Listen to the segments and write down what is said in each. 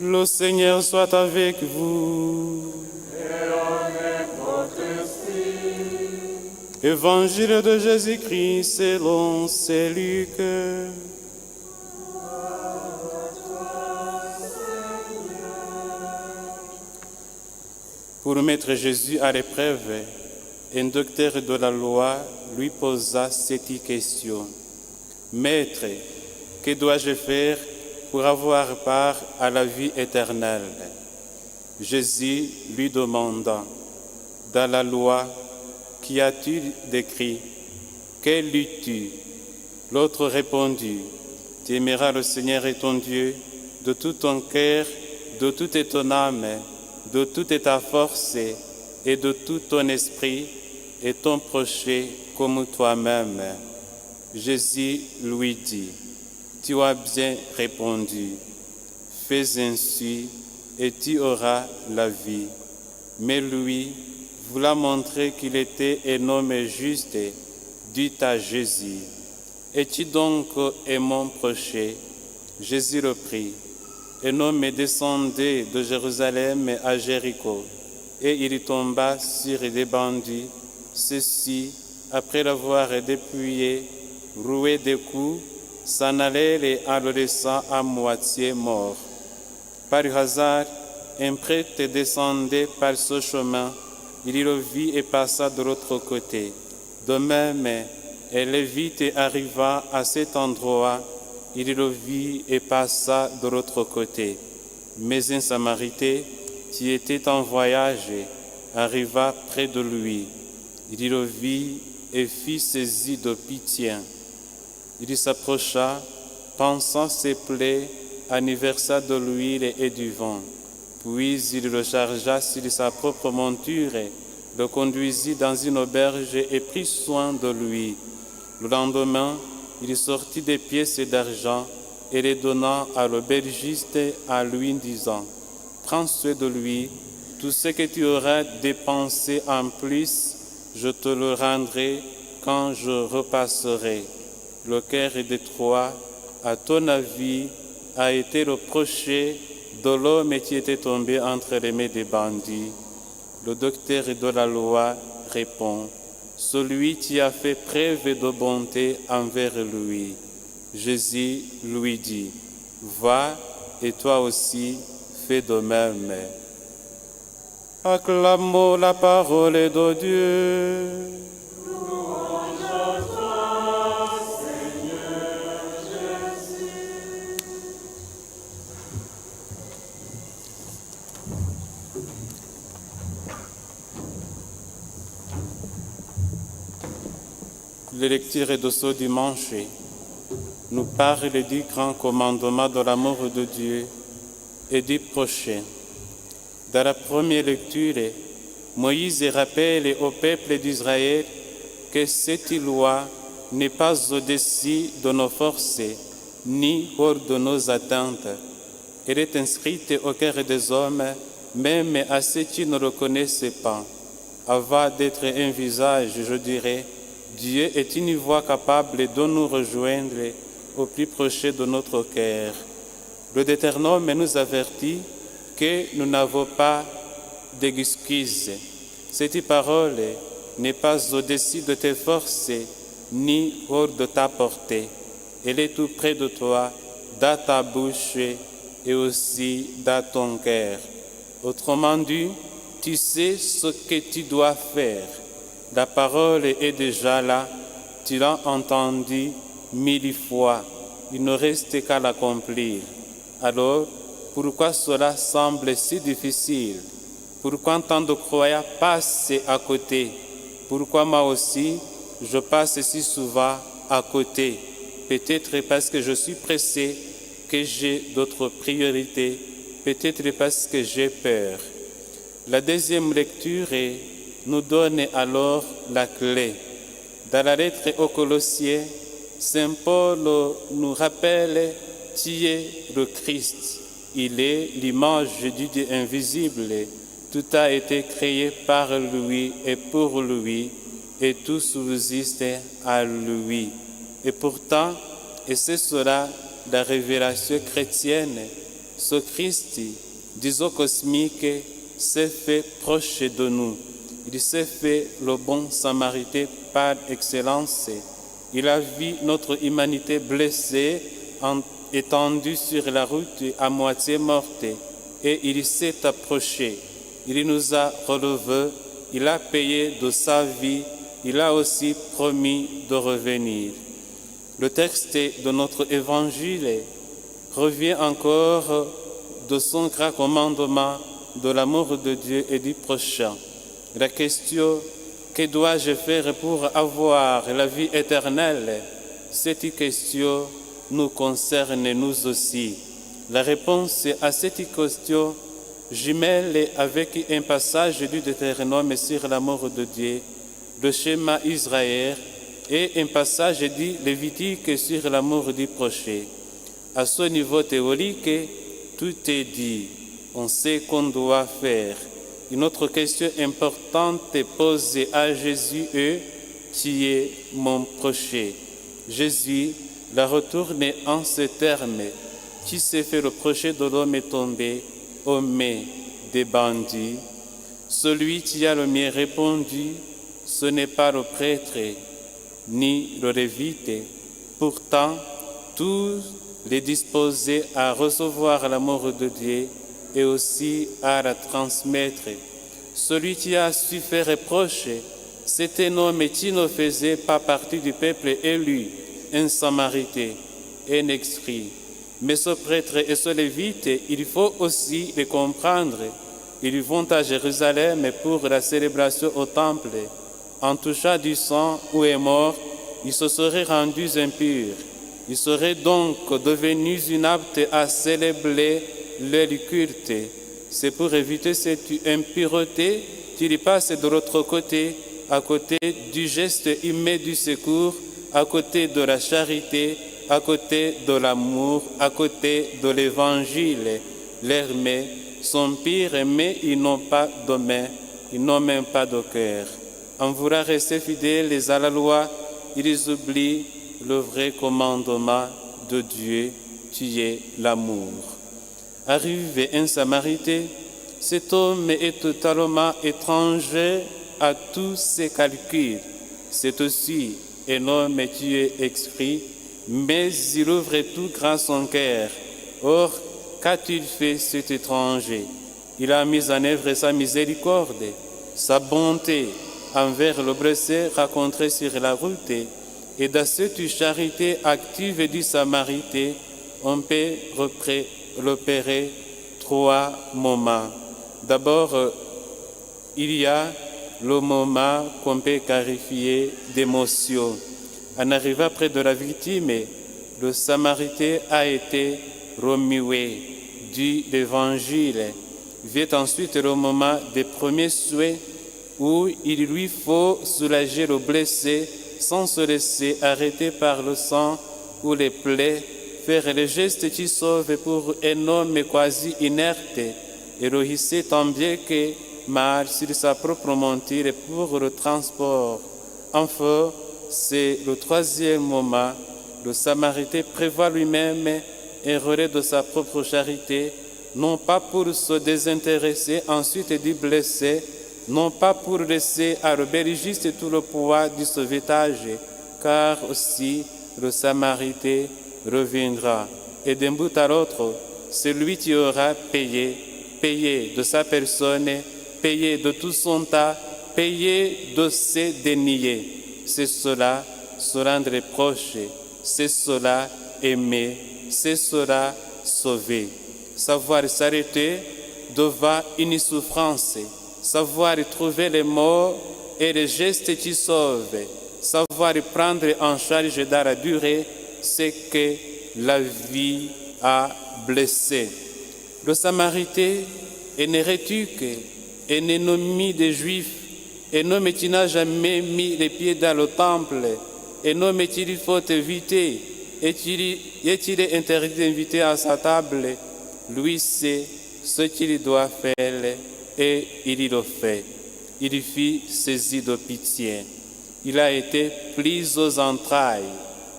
Le Seigneur soit avec vous. Et avec votre esprit. Évangile de Jésus-Christ selon saint Luc. Pour mettre Jésus à l'épreuve, un docteur de la loi lui posa cette question. Maître, que dois-je faire pour avoir part à la vie éternelle? Jésus lui demanda, dans la loi, qu'y a-t-il d'écrit? Que lis-tu? L'autre répondit, tu aimeras le Seigneur et ton Dieu de tout ton cœur, de toute ton âme, de toute ta force et de tout ton esprit, et ton prochain comme toi-même. Jésus lui dit, tu as bien répondu, fais ainsi et tu auras la vie. Mais lui, voulant montrer qu'il était un homme juste, dit à Jésus, es-tu donc mon prochain? Jésus reprit, un homme descendait de Jérusalem à Jéricho, et il tomba sur des bandits. Ceux-ci, après l'avoir dépouillé, roué des coups, s'en allèrent en le laissant à moitié mort. Par hasard, un prêtre descendait par ce chemin. Il le vit et passa de l'autre côté. De même, un Lévite arriva à cet endroit. Il le vit et passa de l'autre côté. Mais un Samaritain, qui était en voyage, arriva près de lui. Il le vit et fut saisi de pitié. Il s'approcha, pansant ses plaies, en y versa de l'huile et du vin. Puis il le chargea sur sa propre monture, le conduisit dans une auberge et prit soin de lui. Le lendemain, il sortit des pièces d'argent et les donna à l'aubergiste en lui disant, « Prends soin de lui, tout ce que tu auras dépensé en plus, je te le rendrai quand je repasserai. » Le cœur de toi, à ton avis, a été le prochain de l'homme qui était tombé entre les mains des bandits. Le docteur de la loi répond, celui qui a fait preuve de bonté envers lui. Jésus lui dit, va et toi aussi fais de même. Acclamons la parole de Dieu. Les lectures de ce dimanche nous parlent du grand commandement de l'amour de Dieu et du prochain. Dans la première lecture, Moïse rappelle au peuple d'Israël que cette loi n'est pas au-dessus de nos forces ni hors de nos attentes. Elle est inscrite au cœur des hommes, même à ceux qui ne le connaissent pas. Avant d'être un visage, je dirais, Dieu est une voix capable de nous rejoindre au plus proche de notre cœur. Le Deutéronome nous avertit que nous n'avons pas d'excuses. Cette parole n'est pas au-dessus de tes forces ni hors de ta portée. Elle est tout près de toi, dans ta bouche et aussi dans ton cœur. Autrement dit, tu sais ce que tu dois faire. La parole est déjà là, tu l'as entendue 1000 fois, il ne reste qu'à l'accomplir. Alors, pourquoi cela semble si difficile? Pourquoi tant de croyants passent à côté? Pourquoi moi aussi, je passe si souvent à côté? Peut-être parce que je suis pressé, que j'ai d'autres priorités, peut-être parce que j'ai peur. La deuxième lecture nous donne alors la clé. Dans la lettre aux Colossiens, Saint Paul nous rappelle qui est le Christ. Il est l'image du Dieu invisible. Tout a été créé par lui et pour lui, et tout subsiste à lui. Et pourtant, et c'est cela la révélation chrétienne, ce Christ, disons cosmique, s'est fait proche de nous. Il s'est fait le bon Samaritain par excellence. Il a vu notre humanité blessée, étendue sur la route à moitié morte, et il s'est approché. Il nous a relevés, il a payé de sa vie, il a aussi promis de revenir. Le texte de notre évangile revient encore de son grand commandement de l'amour de Dieu et du prochain. La question « Que dois-je faire pour avoir la vie éternelle ?» Cette question nous concerne nous aussi. La réponse à cette question jumelle avec un passage du Deutéronome sur l'amour de Dieu, le schéma Israël et un passage du Lévitique sur l'amour du prochain. À ce niveau théorique, tout est dit. On sait qu'on doit faire. Une autre question importante est posée à Jésus est « Qui est mon prochain ?» Jésus la retourne en ces termes. Qui s'est fait reprocher de l'homme est tombé aux mains des bandits. Celui qui a le mieux répondu, ce n'est pas le prêtre ni le lévite. Pourtant, tous les disposés à recevoir l'amour de Dieu et aussi à la transmettre. Celui qui a su faire reproche, c'est un homme qui ne faisait pas partie du peuple élu, un Samaritain, un extrait. Mais ce prêtre et ce lévite, il faut aussi les comprendre. Ils vont à Jérusalem pour la célébration au temple. En touchant du sang où est mort, ils se seraient rendus impurs. Ils seraient donc devenus inaptes à célébrer leur culte. C'est pour éviter cette impureté qu'ils passent de l'autre côté, à côté du geste humain du secours, à côté de la charité, à côté de l'amour, à côté de l'évangile. Leurs mains sont pires, mais ils n'ont pas de main, ils n'ont même pas de cœur. En voulant rester fidèles à la loi, ils oublient le vrai commandement de Dieu, qui est l'amour. Arrivé un Samaritain, cet homme est totalement étranger à tous ses calculs. C'est aussi un homme qui est exprès, mais il ouvre tout grand son cœur. Or, qu'a-t-il fait cet étranger? Il a mis en œuvre sa miséricorde, sa bonté envers le blessé rencontré sur la route, et dans cette charité active du Samaritain, on peut repérer trois moments. D'abord, il y a le moment qu'on peut qualifier d'émotion. En arrivant près de la victime, le Samaritain a été remué de l'Évangile. Vient ensuite le moment des premiers souhaits où il lui faut soulager le blessé sans se laisser arrêter par le sang ou les plaies, faire le geste qui sauve pour un homme quasi inerte et réussir tant bien que mal sur sa propre monture pour le transport. Enfin, c'est le troisième moment. Le Samaritain prévoit lui-même un relais de sa propre charité, non pas pour se désintéresser ensuite du blessé, non pas pour laisser à l'aubergiste tout le poids du sauvetage, car aussi le Samaritain reviendra. Et d'un bout à l'autre, c'est lui qui aura payé de sa personne, payé de tout son temps, payé de ses deniers. C'est cela, se rendre proche, c'est cela, aimer, c'est cela, sauver. Savoir s'arrêter devant une souffrance, savoir trouver les mots et les gestes qui sauvent, savoir prendre en charge dans la durée ce que la vie a blessé. Le Samaritain est un hérétique, un ennemi des Juifs, un homme qui n'a jamais mis les pieds dans le temple, un homme qu'il faut éviter et qu'il est interdit d'inviter à sa table. Lui sait ce qu'il doit faire et il le fait. Il fut saisi de pitié. Il a été pris aux entrailles.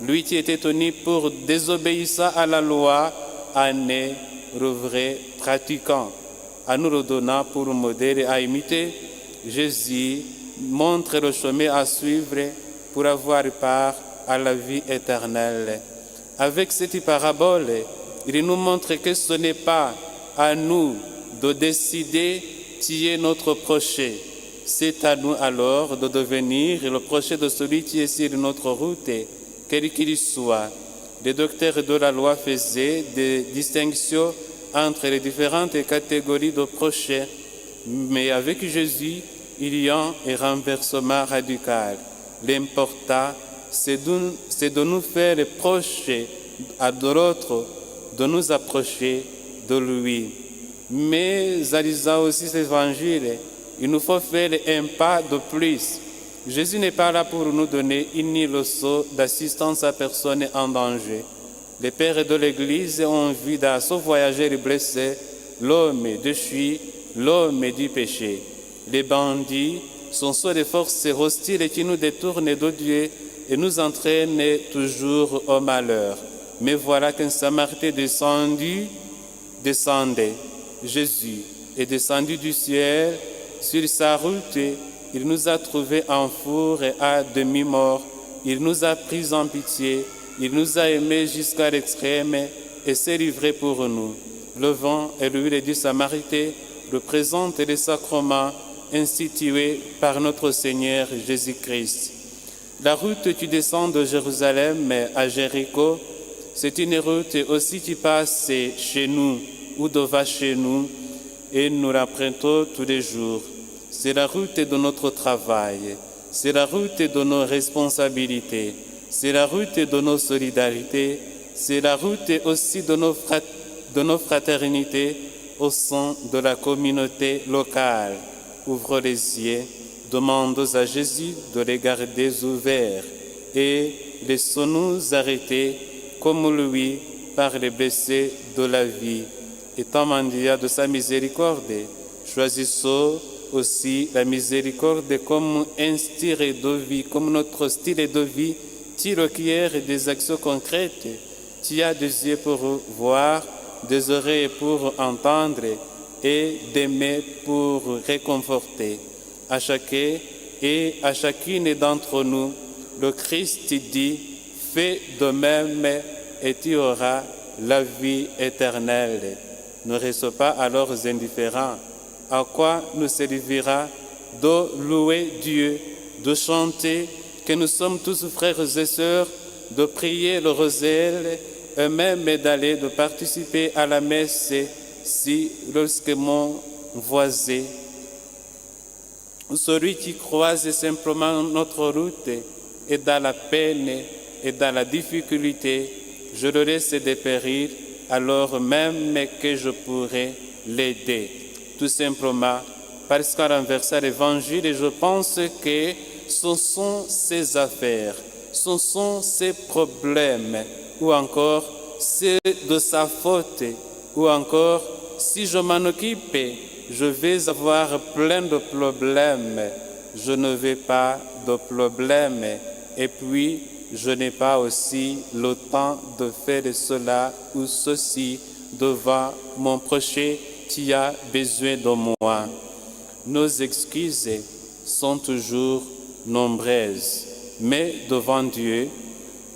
Lui qui était tenu pour désobéissant à la loi en est vrai pratiquant. En nous le donnant pour modèle à imiter, Jésus montre le chemin à suivre pour avoir part à la vie éternelle. Avec cette parabole, il nous montre que ce n'est pas à nous de décider qui est notre prochain. C'est à nous alors de devenir le prochain de celui qui est sur notre route, quel qu'il soit. Les docteurs de la loi faisaient des distinctions entre les différentes catégories de prochains, mais avec Jésus, il y a un renversement radical. L'important, c'est de nous faire proches à l'autre, de nous approcher de lui. Mais en lisant aussi cet évangile, il nous faut faire un pas de plus. Jésus n'est pas là pour nous donner une leçon d'assistance à personne en danger. Les pères de l'Église ont vu dans ce voyageur blessé l'homme déchu, l'homme du péché. Les bandits sont soit des forces hostiles qui nous détournent de Dieu et nous entraînent toujours au malheur. Mais voilà qu'un Samaritain descendait. Jésus est descendu du ciel. Sur sa route, il nous a trouvés en four et à demi-mort. Il nous a pris en pitié. Il nous a aimés jusqu'à l'extrême et s'est livré pour nous. Le vin et l'huile du Samaritain représentent les sacrements institués par notre Seigneur Jésus-Christ. La route qui descend de Jérusalem à Jéricho, c'est une route aussi qui passe chez nous ou devant chez nous et nous l'empruntons tous les jours. C'est la route de notre travail, c'est la route de nos responsabilités, c'est la route de nos solidarités, c'est la route aussi de nos fraternités au sein de la communauté locale. Ouvre les yeux, demande à Jésus de les garder ouverts et laissons-nous arrêter comme lui par les blessés de la vie. Étant mendiant de sa miséricorde, choisissons aussi la miséricorde comme un style de vie, comme notre style de vie qui requiert des actions concrètes, qui a des yeux pour voir, des oreilles pour entendre et des mains pour réconforter. À chacun et à chacune d'entre nous, le Christ dit « Fais de même et tu auras la vie éternelle ». Ne reste pas alors indifférents. À quoi nous servira de louer Dieu, de chanter que nous sommes tous frères et sœurs, de prier le rosaire et même d'aller de participer à la messe si lorsque mon voisin ou celui qui croise simplement notre route est dans la peine et dans la difficulté, je le laisse dépérir alors même que je pourrais l'aider. Tout simplement parce qu'en renversant l'Évangile, je pense que ce sont ses affaires, ce sont ses problèmes, ou encore c'est de sa faute, ou encore si je m'en occupe, je vais avoir plein de problèmes. Je ne veux pas de problèmes. Et puis, je n'ai pas aussi le temps de faire cela ou ceci devant mon prochain qui a besoin de moi. Nos excuses sont toujours nombreuses, mais devant Dieu,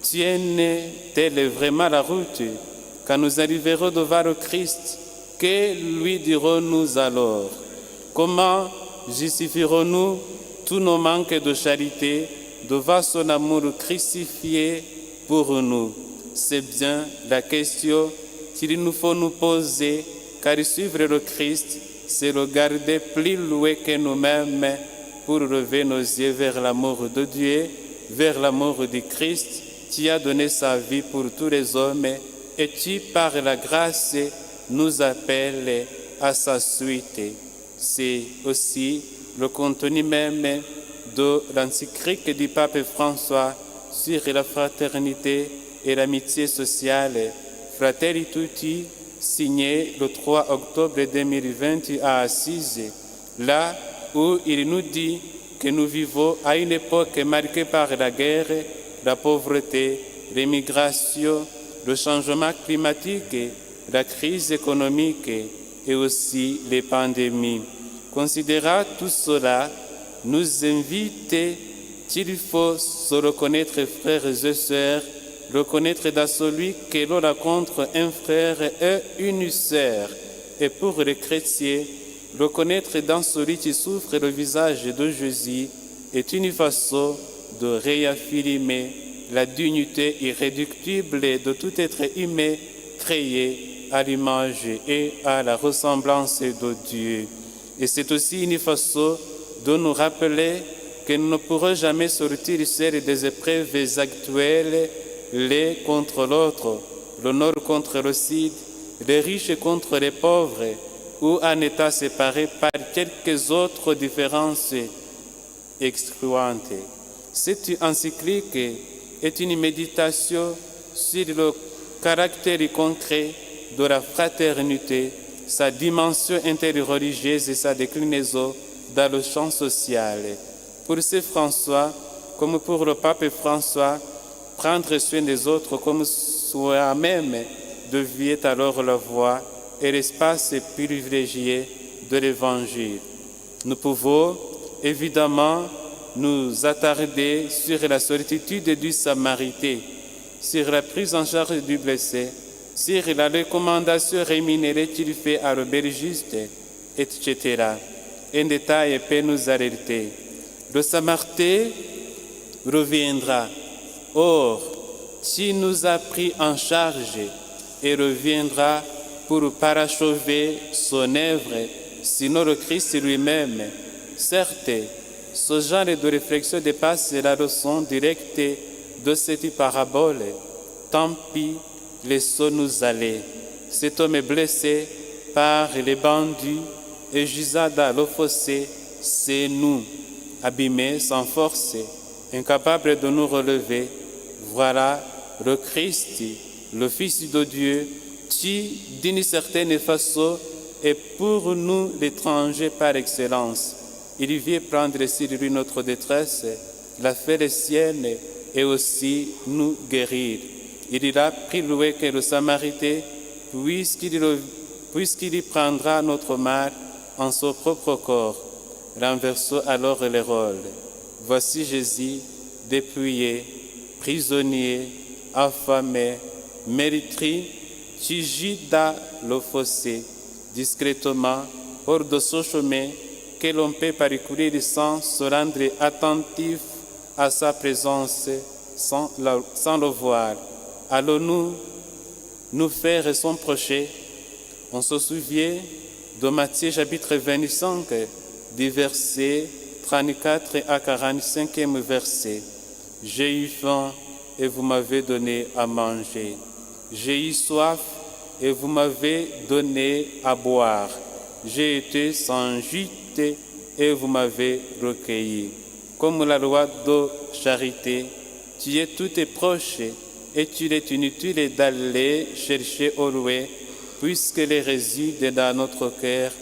tienne-t-elle vraiment la route? Quand nous arriverons devant le Christ, que lui dirons-nous alors? Comment justifierons-nous tous nos manques de charité devant son amour crucifié pour nous? C'est bien la question qu'il nous faut nous poser, car suivre le Christ, c'est regarder plus loin que nous-mêmes pour lever nos yeux vers l'amour de Dieu, vers l'amour du Christ qui a donné sa vie pour tous les hommes et qui, par la grâce, nous appelle à sa suite. C'est aussi le contenu même de l'encyclique du pape François sur la fraternité et l'amitié sociale, Fratelli Tutti, signé le 3 octobre 2020 à Assise, là où il nous dit que nous vivons à une époque marquée par la guerre, la pauvreté, l'immigration, le changement climatique, la crise économique et aussi les pandémies. Considérant tout cela, nous invite qu'il faut se reconnaître, frères et sœurs, reconnaître dans celui que l'on rencontre un frère et une sœur. Et pour les chrétiens, reconnaître dans celui qui souffre le visage de Jésus est une façon de réaffirmer la dignité irréductible de tout être humain créé à l'image et à la ressemblance de Dieu. Et c'est aussi une façon de nous rappeler que nous ne pourrons jamais sortir seuls des épreuves actuelles, l'un contre l'autre, le nord contre le sud, les riches contre les pauvres, ou en état séparé par quelques autres différences excluantes. Cette encyclique est une méditation sur le caractère concret de la fraternité, sa dimension interreligieuse et sa déclinaison dans le champ social. Pour Saint François, comme pour le pape François, prendre soin des autres comme soi-même devient alors la voie et l'espace privilégié de l'Évangile. Nous pouvons évidemment nous attarder sur la solitude du Samaritain, sur la prise en charge du blessé, sur la recommandation rémunérée qu'il fait à l'aubergiste, etc. Un détail peut nous alerter. Le Samaritain reviendra. Or, qui nous a pris en charge et reviendra pour parachever son œuvre, sinon le Christ lui-même. Certes, ce genre de réflexion dépasse la leçon directe de cette parabole. Tant pis, laissons-nous aller. Cet homme est blessé par les bandits et gisant dans le fossé, c'est nous, abîmés sans force, incapables de nous relever. Voilà le Christ, le Fils de Dieu, qui, d'une certaine façon, est pour nous l'étranger par excellence. Il vient prendre sur lui notre détresse, la faire sienne et aussi nous guérir. Il a pris loué que le Samaritain, puisqu'il y prendra notre mal en son propre corps. Renversons alors les rôles. Voici Jésus, dépouillé, prisonnier, affamé, méritri, qui gît dans le fossé, discrètement, hors de ce chemin que l'on peut parcourir sans se rendre attentif à sa présence, sans le voir. Allons-nous nous faire son projet? On se souvient de Matthieu chapitre 25, du verset 34 à 45e verset. J'ai eu faim et vous m'avez donné à manger. J'ai eu soif et vous m'avez donné à boire. J'ai été sans gîte et vous m'avez recueilli. Comme la loi de charité, tu es tout est proche et tu est inutile d'aller chercher au loin, puisque les réside dans notre cœur.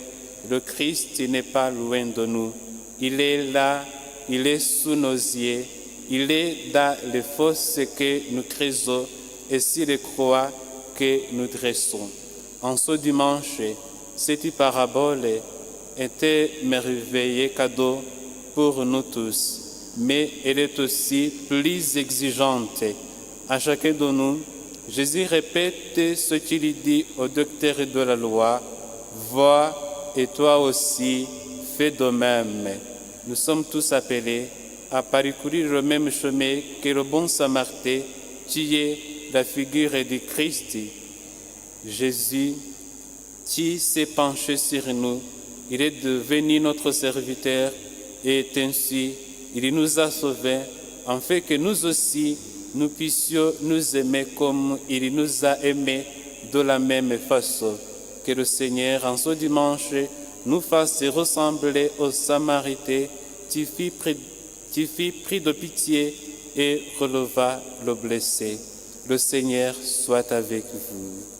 Le Christ n'est pas loin de nous. Il est là, il est sous nos yeux, il est dans les fosses que nous creusons et sur les croix que nous dressons. En ce dimanche, cette parabole était merveilleux cadeau pour nous tous, mais elle est aussi plus exigeante. À chacun de nous, Jésus répète ce qu'il dit au docteur de la loi, « Va et toi aussi, fais de même ». Nous sommes tous appelés à parcourir le même chemin que le bon Samaritain, qui est la figure du Christ. Jésus, qui s'est penché sur nous, il est devenu notre serviteur et ainsi il nous a sauvés, afin que nous aussi, nous puissions nous aimer comme il nous a aimés de la même façon. Que le Seigneur, en ce dimanche, nous fasse ressembler aux Samaritains qui fit pris de pitié et releva le blessé. Le Seigneur soit avec vous.